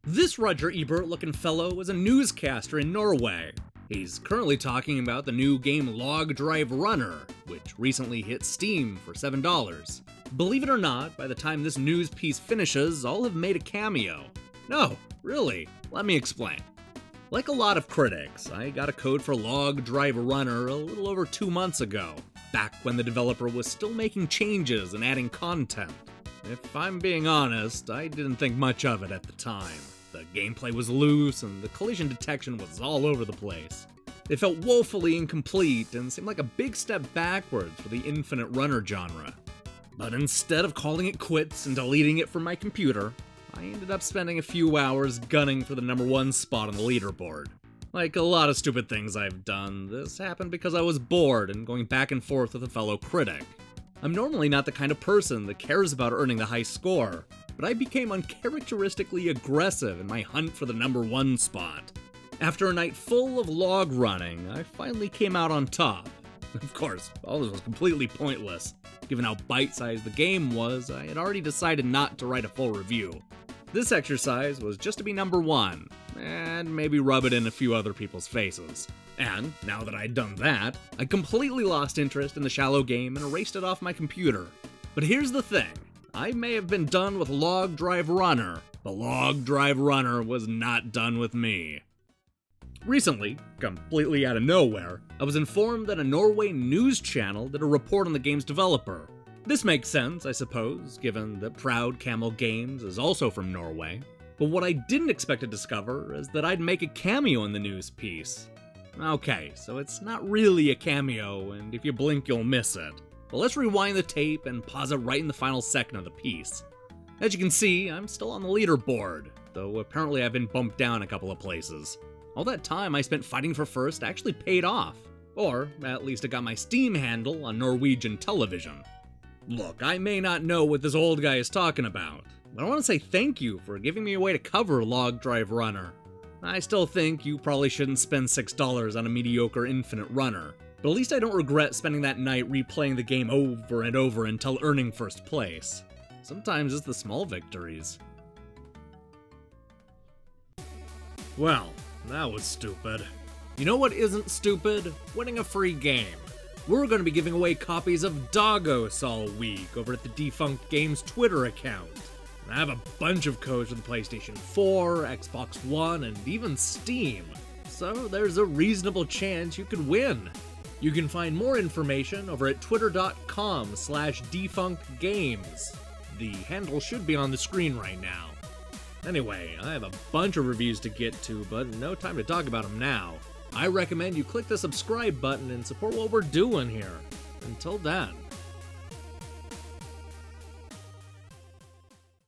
This Roger Ebert-looking fellow is a newscaster in Norway. He's currently talking about the new game Log Drive Runner, which recently hit Steam for $7. Believe it or not, by the time this news piece finishes, I'll have made a cameo. No, really, let me explain. Like a lot of critics, I got a code for Log Drive Runner a little over 2 months ago, back when the developer was still making changes and adding content. If I'm being honest, I didn't think much of it at the time. The gameplay was loose and the collision detection was all over the place. It felt woefully incomplete and seemed like a big step backwards for the infinite runner genre. But instead of calling it quits and deleting it from my computer, I ended up spending a few hours gunning for the #1 spot on the leaderboard. Like a lot of stupid things I've done, this happened because I was bored and going back and forth with a fellow critic. I'm normally not the kind of person that cares about earning the high score, but I became uncharacteristically aggressive in my hunt for the #1 spot. After a night full of log running, I finally came out on top. Of course, all this was completely pointless. Given how bite-sized the game was, I had already decided not to write a full review. This exercise was just to be #1, and maybe rub it in a few other people's faces. And, now that I'd done that, I completely lost interest in the shallow game and erased it off my computer. But here's the thing, I may have been done with Log Drive Runner, but Log Drive Runner was not done with me. Recently, completely out of nowhere, I was informed that a Norway news channel did a report on the game's developer. This makes sense, I suppose, given that Proud Camel Games is also from Norway. But what I didn't expect to discover is that I'd make a cameo in the news piece. Okay, so it's not really a cameo, and if you blink you'll miss it. But let's rewind the tape and pause it right in the final second of the piece. As you can see, I'm still on the leaderboard, though apparently I've been bumped down a couple of places. All that time I spent fighting for first actually paid off. Or, at least it got my Steam handle on Norwegian television. Look, I may not know what this old guy is talking about, but I want to say thank you for giving me a way to cover Log Drive Runner. I still think you probably shouldn't spend $6 on a mediocre infinite runner, but at least I don't regret spending that night replaying the game over and over until earning first place. Sometimes it's the small victories. Well, that was stupid. You know what isn't stupid? Winning a free game. We're going to be giving away copies of Dogos all week over at the Defunct Games Twitter account. I have a bunch of codes for the PlayStation 4, Xbox One, and even Steam, so there's a reasonable chance you could win. You can find more information over at twitter.com/defunctgames. The handle should be on the screen right now. Anyway, I have a bunch of reviews to get to, but no time to talk about them now. I recommend you click the subscribe button and support what we're doing here. Until then.